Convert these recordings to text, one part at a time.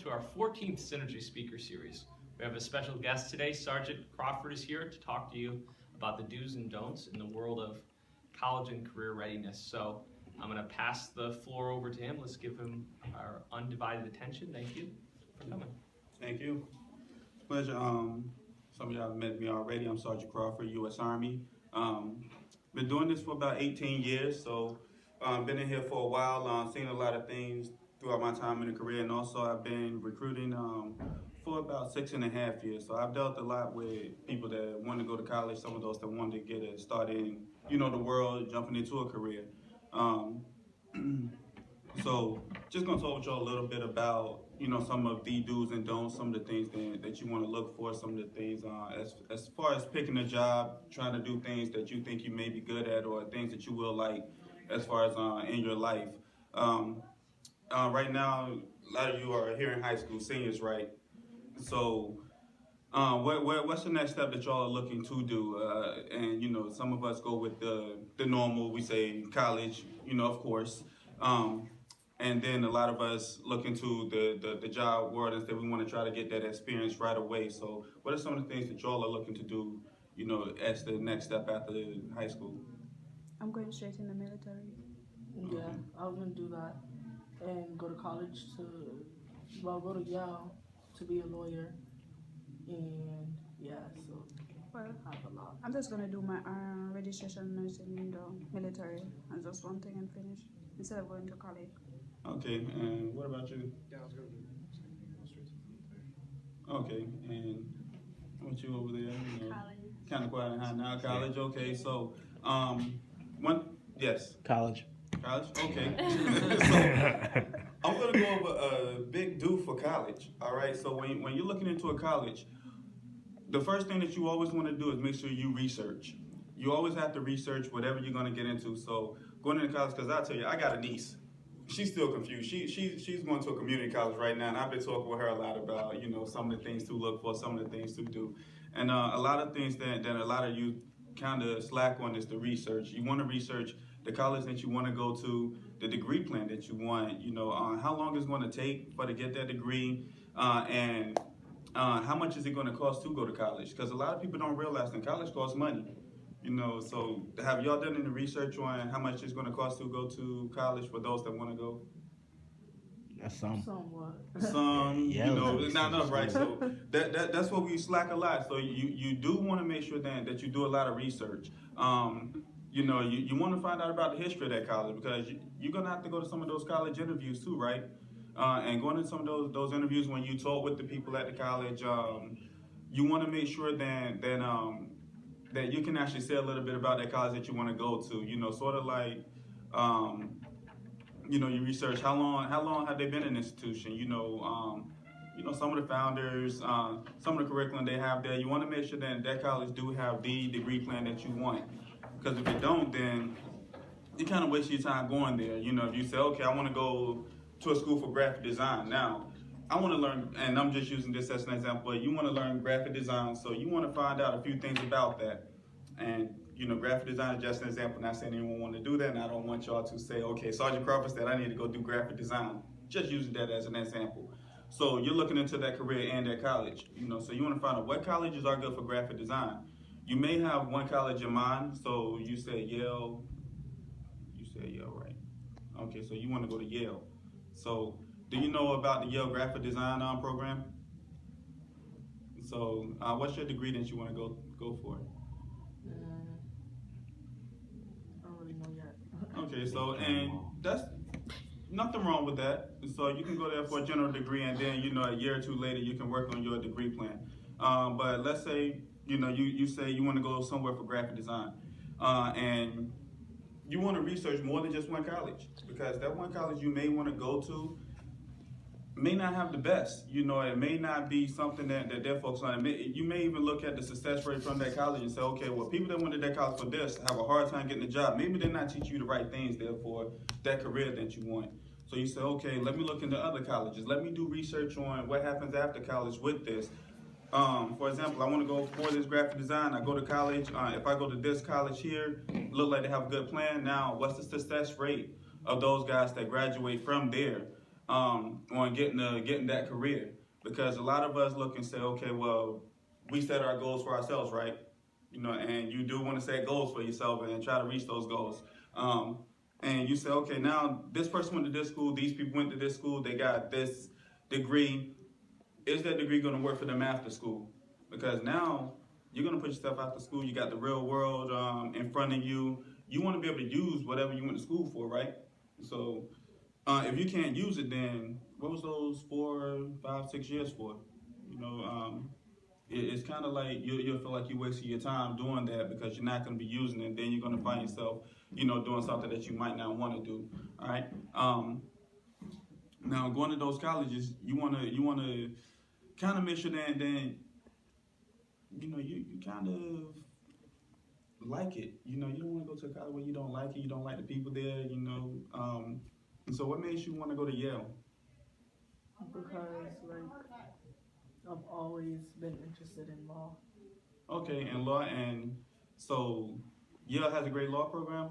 to our 14th Synergy Speaker Series. We have a special guest today. Sergeant Crawford is here to talk to you about the do's and don'ts in the world of college and career readiness. So I'm going to pass the floor over to him. Let's give him our undivided attention. Thank you for coming. Thank you. Pleasure. Some of y'all met me already. I'm Sergeant Crawford, U.S. Army. Been doing this for about 18 years, so been in here for a while. Seen a lot of things throughout my time in the career, and also I've been recruiting for about 6.5 years. So I've dealt a lot with people that want to go to college, some of those that want to get a start in, the world, jumping into a career. So just gonna talk with y'all a little bit about, some of the do's and don'ts, some of the things that you want to look for, some of the things as far as picking a job, trying to do things that you think you may be good at, or things that you will like as far as in your life. Right now, a lot of you are here in high school, seniors, right? So what's the next step that y'all are looking to do? And some of us go with the normal, we say college, of course. And then a lot of us look into the job world and say we want to try to get that experience right away. So what are some of the things that y'all are looking to do, as the next step after high school? I'm going straight in the military. Yeah, I was gonna do that and go to college go to Yale to be a lawyer. And yeah, so Well, I have a lot. I'm just gonna do my registration nursing in the military and just one thing and finish instead of going to college. Okay, and what about you? Yeah, I was going to do the same thing, go straight to the military. Okay, and what you over there? College. Kind of quiet and high now. College, okay. So, yes. College. College? Okay. So, I'm going to go over a big do for college, all right? So when you're looking into a college, the first thing that you always want to do is make sure you research. You always have to research whatever you're going to get into. So going into college, because I'll tell you, I got a niece. She's still confused. She's going to a community college right now, and I've been talking with her a lot about, some of the things to look for, some of the things to do. And a lot of things that a lot of you kind of slack on is the research. You want to research the college that you want to go to, the degree plan that you want, how long it's going to take to get that degree, and how much is it going to cost to go to college? Because a lot of people don't realize that college costs money. So have y'all done any research on how much it's going to cost to go to college for those that want to go? That's some. Somewhat. Some, Yeah, not enough, right? So that's what we slack a lot. So you do want to make sure that you do a lot of research. You want to find out about the history of that college, because you're going to have to go to some of those college interviews too, right? And going to some of those interviews, when you talk with the people at the college, you want to make sure that you can actually say a little bit about that college that you want to go to. Sort of like, you research how long have they been in the institution. Some of the founders, some of the curriculum they have there. You want to make sure that college do have the degree plan that you want. Because if it don't, then you kind of waste your time going there. If you say, okay, I want to go to a school for graphic design. Now, I want to learn, and I'm just using this as an example, but you want to learn graphic design, so you want to find out a few things about that. And, graphic design is just an example. Not saying anyone want to do that, and I don't want y'all to say, okay, Sergeant Crawford said I need to go do graphic design. Just using that as an example. So you're looking into that career and that college. So you want to find out what colleges are good for graphic design. You may have one college in mind, so you say Yale. You say Yale, right? Okay, so you want to go to Yale. So do you know about the Yale graphic design program? So what's your degree that you want to go for? I don't really know yet. Okay, so, and that's nothing wrong with that. So you can go there for a general degree, and then, a year or two later, you can work on your degree plan. But let's say, you say you want to go somewhere for graphic design, and you want to research more than just one college, because that one college you may want to go to may not have the best. It may not be something that they're focused on. You may even look at the success rate from that college and say, okay, well, people that went to that college for this have a hard time getting a job. Maybe they're not teaching you the right things there for that career that you want. So you say, okay, let me look into other colleges. Let me do research on what happens after college with this. For example, I want to go for this graphic design. I go to college. If I go to this college here, look like they have a good plan. Now, what's the success rate of those guys that graduate from there? on getting that career. Because a lot of us look and say, okay, well, we set our goals for ourselves, right? You know, and you do want to set goals for yourself and try to reach those goals. And you say, okay, now this person went to this school, these people went to this school, they got this degree. Is that degree going to work for them after school? Because now you're going to put yourself after school. You got the real world in front of you. You want to be able to use whatever you went to school for, right? So if you can't use it, then what was those 4, 5, 6 years for? You know, it's kind of like you'll feel like you're wasting your time doing that because you're not going to be using it. And then you're going to find yourself, you know, doing something that you might not want to do. All right. Now going to those colleges, you want to kind of make sure that then you know you kind of like it. You know, you don't want to go to a college where you don't like it. You don't like the people there. You know. And so, what made you want to go to Yale? Because like I've always been interested in law. Okay, and law, and so Yale has a great law program.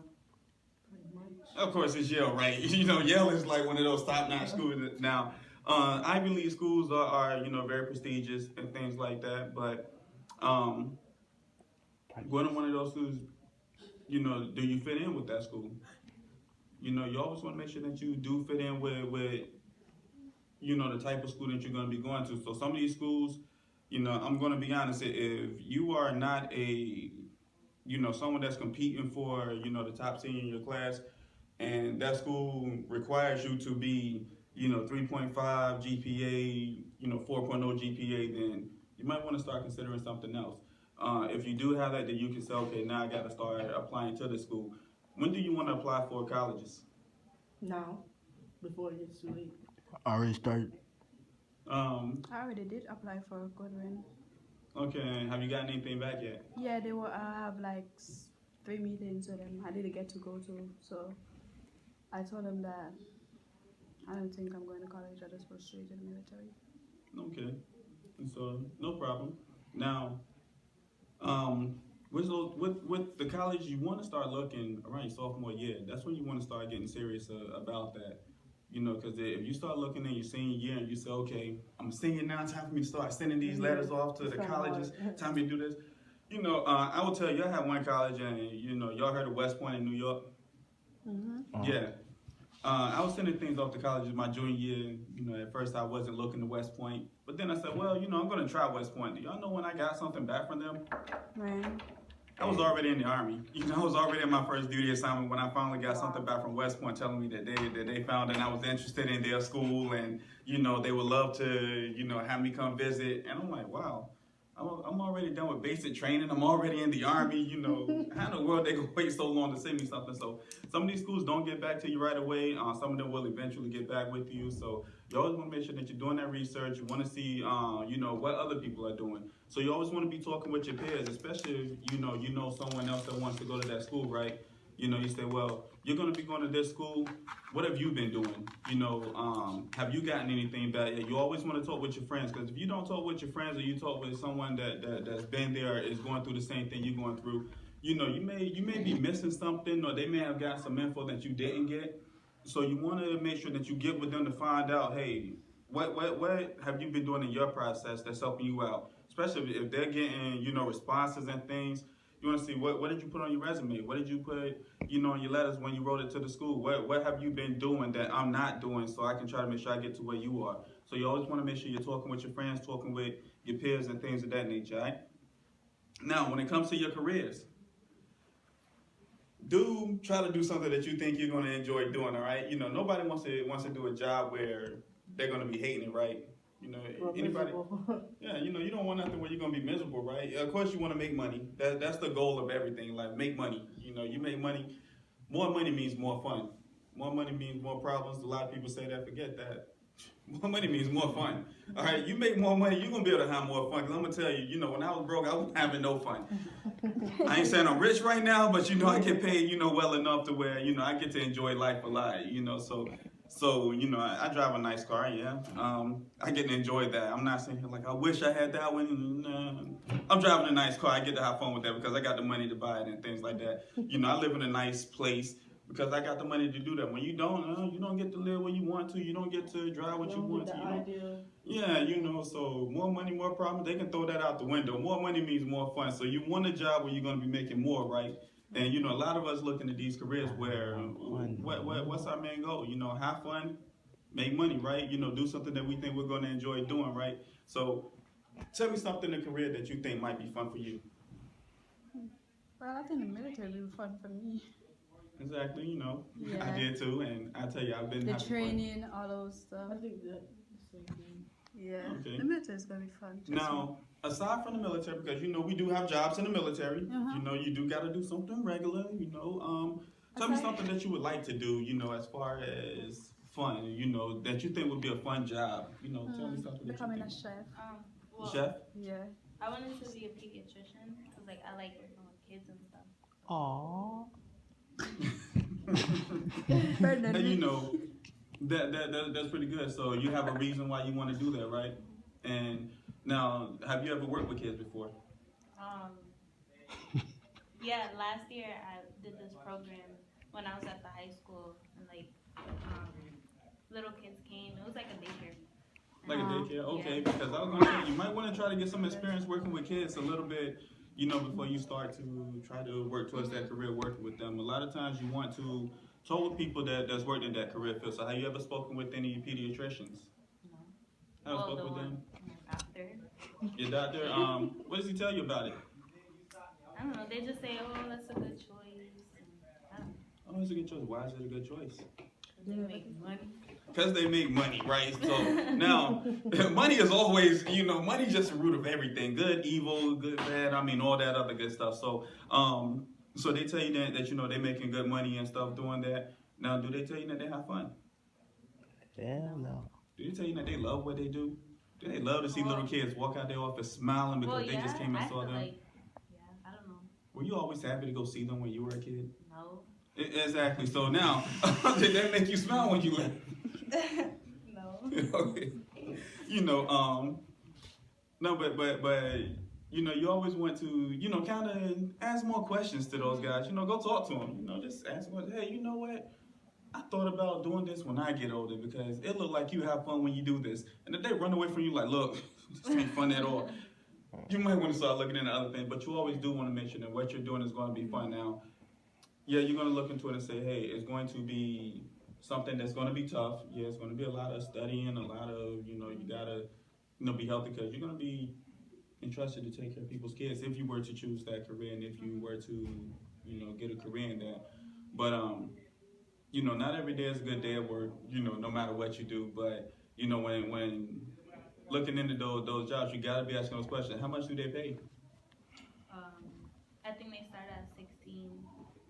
Pretty much. Of course, it's Yale, right? You know, Yale is like one of those top-notch schools now. Ivy League schools are you know very prestigious and things like that, but going to one of those schools, you know, do you fit in with that school? You know, you always want to make sure that you do fit in with you know, the type of school that you're going to be going to. So some of these schools, you know, I'm going to be honest, if you are not a, you know, someone that's competing for, you know, the top senior in your class, and that school requires you to be, you know, 3.5 GPA, you know, 4.0 GPA, then you might want to start considering something else. If you do have that, then you can say, okay, now I got to start applying to the school. When do you want to apply for colleges? Now, before it gets too late. Already started. I already did apply for Goodwin. Okay, have you gotten anything back yet? Yeah, they were. I have like 3 meetings with them. I didn't get to go to, so I told them that I don't think I'm going to college. I just go straight to the military. Okay, and so no problem. Now, with the college, you want to start looking around your sophomore year. That's when you want to start getting serious about that. You know, because if you start looking in your senior year and you say, okay, I'm a senior now, it's time for me to start sending these letters off to the colleges, time for me to do this. You know, I will tell you, I had one college, and, you know, y'all heard of West Point in New York? Mm-hmm. Yeah. I was sending things off to colleges my junior year. You know, at first I wasn't looking to West Point. But then I said, well, you know, I'm going to try West Point. Do y'all know when I got something back from them? Right. I was already in the Army. You know, I was already in my first duty assignment when I finally got something back from West Point telling me that they found that I was interested in their school and, you know, they would love to, you know, have me come visit. And I'm like, wow, I'm already done with basic training. I'm already in the Army. You know, how in the world they gonna wait so long to send me something? So some of these schools don't get back to you right away. Some of them will eventually get back with you. So you always want to make sure that you're doing that research. You want to see, you know, what other people are doing. So you always want to be talking with your peers, especially if you know someone else that wants to go to that school, right? You know, you say, well, you're going to be going to this school. What have you been doing? You know, have you gotten anything back? You always want to talk with your friends, because if you don't talk with your friends or you talk with someone that's been there, is going through the same thing you're going through, you know, you may be missing something, or they may have got some info that you didn't get. So you want to make sure that you get with them to find out, hey, what have you been doing in your process that's helping you out? Especially if they're getting, you know, responses and things. You want to see what did you put on your resume? What did you put, you know, in your letters when you wrote it to the school? What have you been doing that I'm not doing, so I can try to make sure I get to where you are? So you always want to make sure you're talking with your friends, talking with your peers and things of that nature, right? Now, when it comes to your careers, do try to do something that you think you're going to enjoy doing, all right? You know, nobody wants to do a job where they're going to be hating it, right? You know, anybody? Yeah, you know, you don't want nothing where you're gonna be miserable, right? Of course, you want to make money. That's the goal of everything. Like, make money. You know, you make money. More money means more fun. More money means more problems. A lot of people say that. Forget that. More money means more fun. All right, you make more money, you're gonna be able to have more fun. Cause I'm gonna tell you, you know, when I was broke, I wasn't having no fun. I ain't saying I'm rich right now, but you know, I get paid, you know, well enough to where, you know, I get to enjoy life a lot. You know, so, you know, I drive a nice car, yeah. I get to enjoy that. I'm not saying like, I wish I had that one. No. I'm driving a nice car. I get to have fun with that because I got the money to buy it and things like that. You know, I live in a nice place because I got the money to do that. When you don't get to live where you want to. You don't get to drive what you want to. The You don't, ideal. yeah, so more money, more problems. They can throw that out the window. More money means more fun. So you want a job where you're going to be making more, right? And a lot of us looking at these careers where what's our main goal? Have fun, make money, right? Do something that we think we're going to enjoy doing, right? So tell me something in a career that you think might be fun for you. Well, I think the military will be fun for me. Exactly, Yeah. I did too, and I tell you, I've been The having training, all those stuff. I think that the same thing. Yeah. Okay. The military is gonna be fun. fun. Now, aside from the military, because we do have jobs in the military. Uh-huh. You do got to do something regular. Tell me Okay. something that you would like to do. As far as fun. That you think would be a fun job. Tell me something that Becoming you a think. chef. Well, Chef. Yeah. I wanted to be a pediatrician because I like working with kids and stuff. Aww. Pardon And me. that's pretty good. So you have a reason why you want to do that, right? And now, have you ever worked with kids before? Yeah, last year I did this program when I was at the high school, and little kids came. It was like a daycare. Like a Uh-huh. daycare? Okay, Yeah. because I was going to say, you might want to try to get some experience working with kids a little bit, before you start to try to work towards that career working with them. A lot of times you want to talk with people that's worked in that career field. So have you ever spoken with any pediatricians? No. Have you Well, spoken with them? my doctor. Your doctor? What does he tell you about it? I don't know. They just say, "Oh, that's a good choice." And I don't know. Oh, it's a good choice. Why is it a good choice? They make money. Because they make money, right? So now, money is always, money's just the root of everything. Good, evil, good, bad. All that other good stuff. So, so they tell you that they're making good money and stuff doing that. Now, do they tell you that they have fun? Hell no. Do they tell you that they love what they do? Do they love to see little kids walk out their office smiling because Well, they yeah, just came and I saw feel them? like, I don't know. Were you always happy to go see them when you were a kid? No. Exactly. So now, did that make you smile when you left? No. Okay. No, but you always want to, kind of ask more questions to those guys. Go talk to them. Just ask them, hey, you know what? I thought about doing this when I get older because it looked like you have fun when you do this. And if they run away from you like, look, this ain't fun at all, you might want to start looking into other things. But you always do want to make sure that what you're doing is going to be fun. Now, yeah, you're going to look into it and say, hey, it's going to be something that's going to be tough. Yeah, it's going to be a lot of studying, a lot of, you got to, be healthy because you're going to be entrusted to take care of people's kids if you were to choose that career and if you were to, get a career in that. But, not every day is a good day at work, no matter what you do. But, when looking into those jobs, you got to be asking those questions. How much do they pay? I think they start at 16,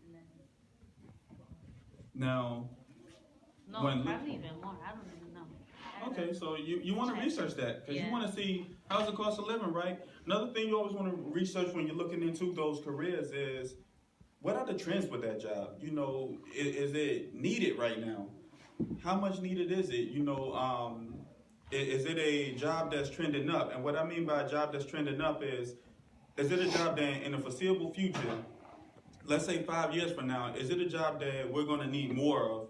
and then Now, no, When- probably even more. I don't even know. okay, so you want to research that because you Yeah. want to see how's the cost of living, right? Another thing you always want to research when you're looking into those careers is what are the trends with that job? Is it needed right now? How much needed is it? Is it a job that's trending up? And what I mean by a job that's trending up is it a job that in the foreseeable future, let's say 5 years from now, is it a job that we're going to need more of,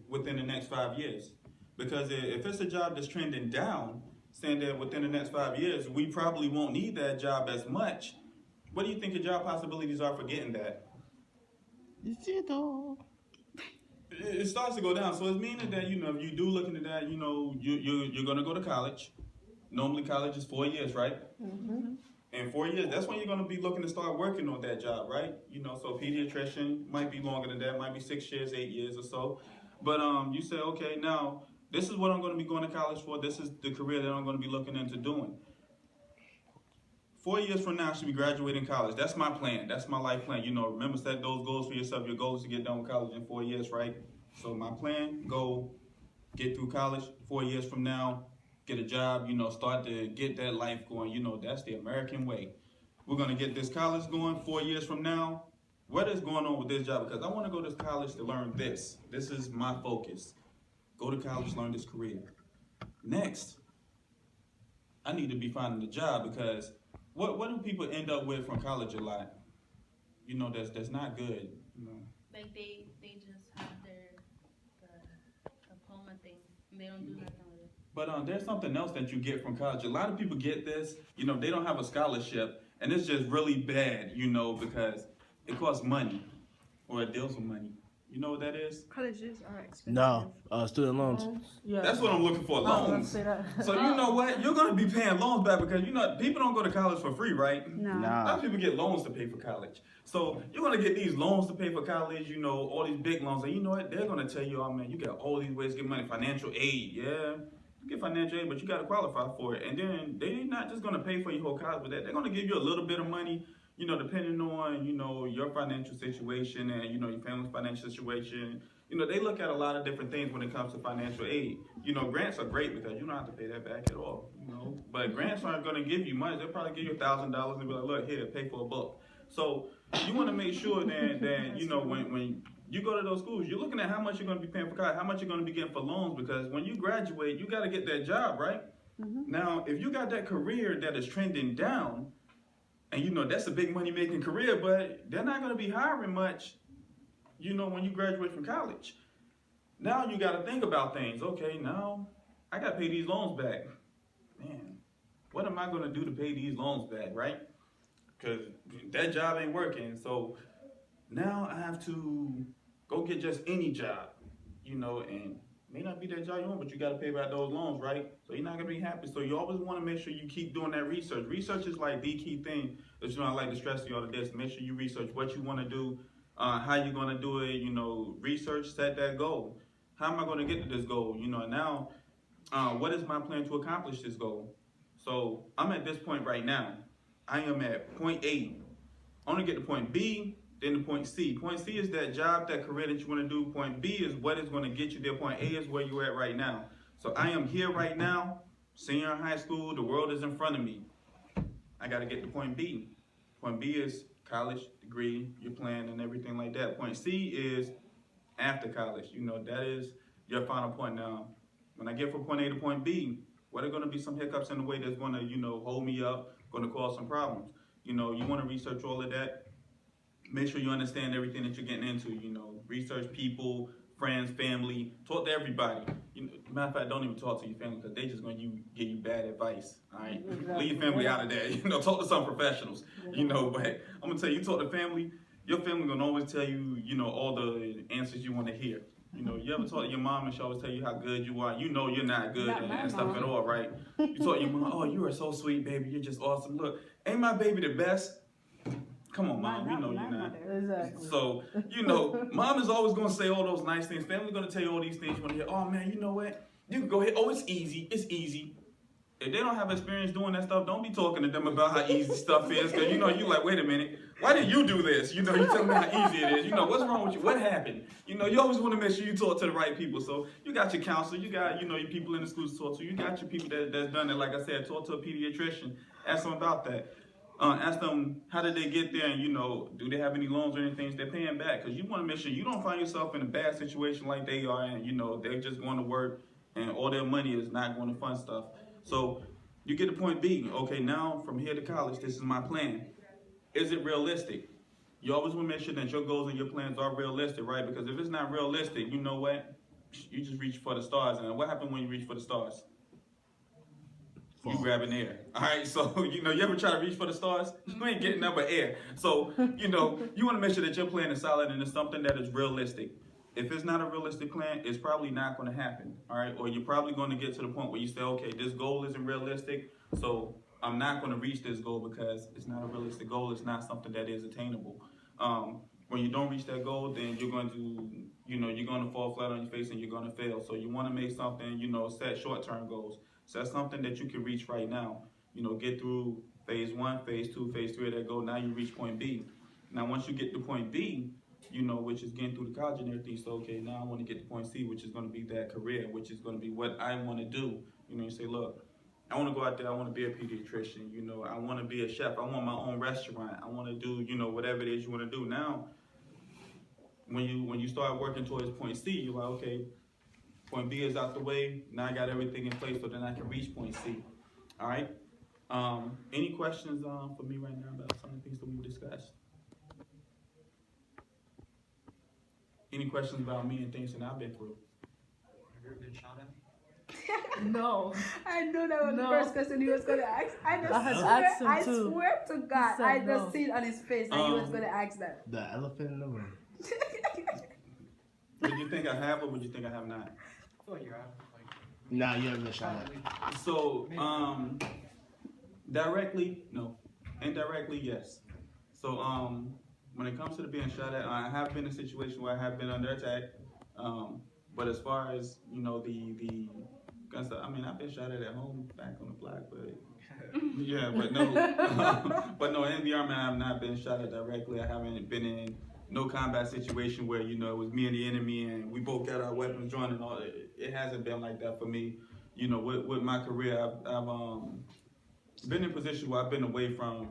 within the next 5 years? Because if it's a job that's trending down, saying that within the next 5 years, we probably won't need that job as much. What do you think the job possibilities are for getting that? Zero. It starts to go down. So it's meaning that, if you do look into that, you're going to go to college. Normally college is 4 years, right? Mm-hmm. In 4 years, that's when you're going to be looking to start working on that job, right? So pediatrician might be longer than that, might be 6 years, 8 years or so. But you say, okay, now this is what I'm going to be going to college for. This is the career that I'm going to be looking into doing. 4 years from now, I should be graduating college. That's my plan. That's my life plan. Remember, set those goals for yourself. Your goal is to get done with college in 4 years, right? So my plan, goal, get through college 4 years from now, get a job, start to get that life going. That's the American way. We're going to get this college going 4 years from now. What is going on with this job? Because I want to go to college to learn this. This is my focus. Go to college, learn this career. Next, I need to be finding a job because what do people end up with from college a lot? That's not good. like they They don't do nothing with it. But there's something else that you get from college. A lot of people get this, you know, they don't have a scholarship, and it's just really bad, you know, because it costs money, or it deals with money. You know what that is? Colleges are expensive. No, student loans. Yeah. That's what I'm looking for, I was about to loans. say that. So you know what? You're gonna be paying loans back because you know people don't go to college for free, right? No. A lot Nah. of people get loans to pay for college. So you're gonna get these loans to pay for college, you know, all these big loans. And you know what? They're gonna tell you, oh man, you got all these ways to get money. Financial aid, yeah. You get financial aid, but you gotta qualify for it. And then they're not just gonna pay for your whole college with that. They're gonna give you a little bit of money, you know, depending on, you know, your financial situation and, you know, your family's financial situation. You know, they look at a lot of different things when it comes to financial aid. You know, grants are great because you don't have to pay that back at all, you know. But grants aren't going to give you money. They'll probably give you $1,000 and be like, look, here, pay for a book. So you want to make sure that you know, when you go to those schools, you're looking at how much you're going to be paying for college, how much you're going to be getting for loans, because when you graduate, you got to get that job, right? Now, if you got that career that is trending down, and you know, that's a big money-making career, but they're not going to be hiring much, you know, when you graduate from college. Now you got to think about things. Okay, now I got to pay these loans back. Man, what am I going to do to pay these loans back, right? Because that job ain't working. So now I have to go get just any job, you know, and may not be that job you want, but you got to pay back those loans, right? So you're not going to be happy. So you always want to make sure you keep doing that research. Research is like the key thing that you know I like to stress to you all the day. Make sure you research what you want to do. How you gonna do it, you know, research, set that goal. How am I gonna get to this goal? You know, now, what is my plan to accomplish this goal? So I'm at this point right now. I am at point A. I wanna get to point B, then to point C. Point C is that job, that career that you wanna do. Point B is what is gonna get you there. Point A is where you're at right now. So I am here right now, senior in high school, the world is in front of me. I gotta get to point B. Point B is college, degree, your plan, and everything like that. Point C is after college. You know, that is your final point. Now, when I get from point A to point B, what are going to be some hiccups in the way that's going to, you know, hold me up, going to cause some problems? You know, you want to research all of that. Make sure you understand everything that you're getting into. You know, research people, friends, family. Talk to everybody. You know, matter of fact, don't even talk to your family because they just going to give you bad advice. All right, Exactly. leave your family out of that. You know, talk to some professionals. You know, but I'm gonna tell you, talk to family. Your family gonna always tell you, you know, all the answers you want to hear. You know, you ever talk to your mom and she always tell you how good you are. You know you're not good Not my and stuff mom. at all, right? You talk to your mom, oh, you are so sweet, baby. You're just awesome. Look, ain't my baby the best? Come on, mom. We know you're not. Exactly. So, you know, mom is always going to say all those nice things. Family going to tell you all these things. You want to hear, oh, man, you know what? You can go ahead. Oh, it's easy. It's easy. If they don't have experience doing that stuff, don't be talking to them about how easy stuff is. Because, you know, you like, wait a minute. Why did you do this? You know, you tell me how easy it is. You know, what's wrong with you? What happened? You know, you always want to make sure you talk to the right people. So you got your counselor. You got, you know, your people in the schools to talk to. You got your people that's done it. Like I said, talk to a pediatrician. Ask them about that. Ask them how did they get there, and you know, do they have any loans or anything they're paying back? Because you want to make sure you don't find yourself in a bad situation like they are, and you know they're just going to work, and all their money is not going to fund stuff. So you get to point B. Okay, now from here to college, this is my plan. Is it realistic? You always want to make sure that your goals and your plans are realistic, right? Because if it's not realistic, you know what? You just reach for the stars, and what happens when you reach for the stars? You grabbing air. All right, so, you know, you ever try to reach for the stars? You ain't getting up but air. So, you know, you want to make sure that your plan is solid and it's something that is realistic. If it's not a realistic plan, it's probably not going to happen, all right? Or you're probably going to get to the point where you say, okay, this goal isn't realistic, so I'm not going to reach this goal because it's not a realistic goal. It's not something that is attainable. When you don't reach that goal, then you're going to, you know, you're going to fall flat on your face and you're going to fail. So you want to make something, you know, set short-term goals. So that's something that you can reach right now. You know, get through phase 1, phase 2, phase 3 of that goal. Now you reach point B. Now once you get to point B, you know, which is getting through the college and everything, so okay, now I want to get to point C, which is going to be that career, which is going to be what I want to do. You know, you say, look, I want to go out there, I want to be a pediatrician, you know, I want to be a chef, I want my own restaurant, I want to do, you know, whatever it is you want to do. Now, when you start working towards point C, you're like, okay, point B is out the way, now I got everything in place so then I can reach point C. All right? Any questions for me right now about some of the things that we discussed? Any questions about me and things that I've been through? Have you ever been shot at? No. I know that was No. the first question he was gonna ask. I had just asked him I too. swear to God, said I just no. see it on his face that he was gonna ask that. The elephant in the room. Would you think I have or would you think I have not? I feel like you're out. Like, Nah, you haven't been shot at. So, directly, no. Indirectly, yes. So, when it comes to the being shot at, I have been in a situation where I have been under attack. But as far as, you know, the guns, I mean, I've been shot at home, back on the block, but yeah, but no, but no, in the Army, I have not been shot at directly. I haven't been in no combat situation where, you know, it was me and the enemy and we both got our weapons drawn and all. It hasn't been like that for me. You know, with my career, I've been in positions where I've been away from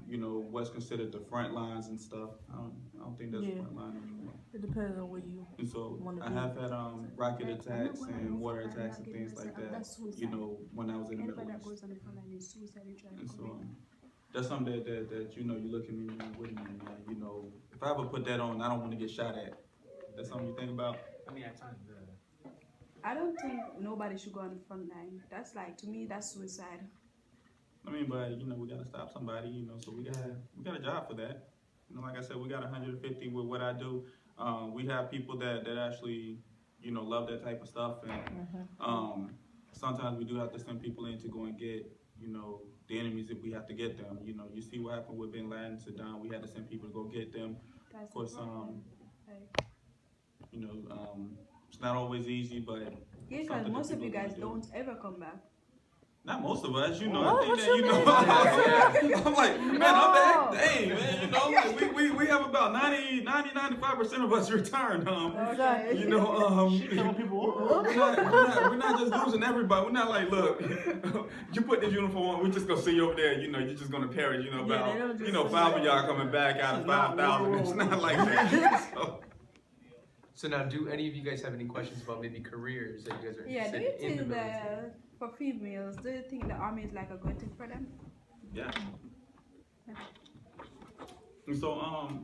you know, what's considered the front lines and stuff. I don't think that's Yeah. the front line anymore. It depends on where you. And so Wanna I be. have had rocket Like, I'm not attacks gonna and move water forward, I'm attacks not and getting things like myself- that. that's suicide. You know, when I was in the Anybody Middle that East. goes on the front line is suicide. You try to And so commit. that's something that you know, you look at me and you're with me, man. You know, if I ever put that on, I don't want to get shot at. That's something you think about? I mean, at times, I don't think nobody should go on the front line. That's like, to me, that's suicide. I mean, but you know, we gotta stop somebody. You know, so we got a job for that. You know, like I said, we got 150 with what I do. We have people that actually, you know, love that type of stuff, and sometimes we do have to send people in to go and get, you know, the enemies if we have to get them. You know, you see what happened with Bin Laden, Saddam. We had to send people to go get them. That's Of course, the problem. Like, you know, it's not always easy, but yeah, because something most that of you people guys do. don't ever come back. Not most of us, you know. What? I think What that, you you know, mean? I'm like, man, I'm back. Dang, man, you know, like, we have about 95% of us return. Exactly. You know, Killing people. we're not just losing everybody. We're not like, look, you put this uniform on, we're just gonna see you over there. You know, you're just gonna perish. You know, Yeah, about they don't just you know, say 5 of that. y'all coming back out of It's not 5,000. war It's room. not like that. So, So now, do any of you guys have any questions about maybe careers that you guys are Yeah, do interested you in the think military? that for females, do you think the army is like a good thing for them? yeah. And so,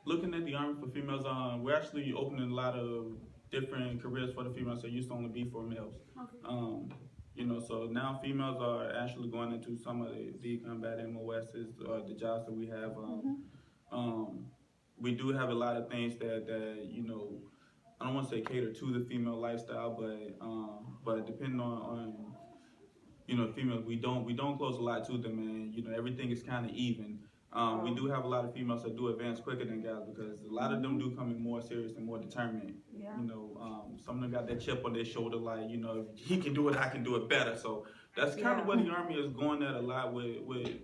looking at the Army for females, we're actually opening a lot of different careers for the females that used to only be for males. Okay. You know, so now females are actually going into some of the combat MOSs, the jobs that we have. We do have a lot of things that you know, I don't want to say cater to the female lifestyle, but depending on you know, females, we don't close a lot to them, and you know, everything is kind of even. We do have a lot of females that do advance quicker than guys because a lot of them do come in more serious and more determined. Yeah. You know, some of them got that chip on their shoulder, like, you know, if he can do it, I can do it better. So that's kind Yeah. of what the Army is going at a lot with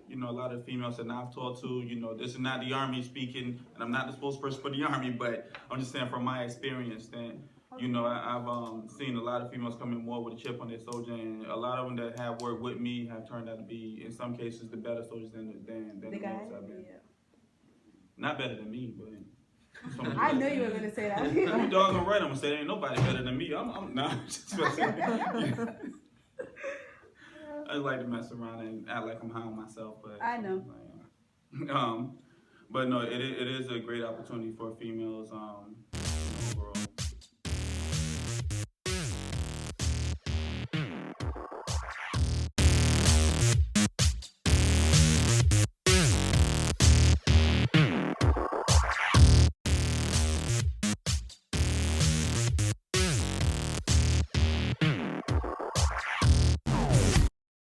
you know, a lot of females that I've talked to. You know, this is not the Army speaking, and I'm not the spokesperson for the Army, but I'm just saying from my experience, then, you know, I've seen a lot of females come in more with a chip on their soldier, and a lot of them that have worked with me have turned out to be, in some cases, the better soldiers than The the guy? ones I've been. Yeah. Not better than me, but some of the I better. know you were gonna say You that. doggone right, I'm gonna say ain't nobody better than me. I'm not. Just messing. I just like to mess around and act like I'm high on myself, but I know. But no, it is a great opportunity for females.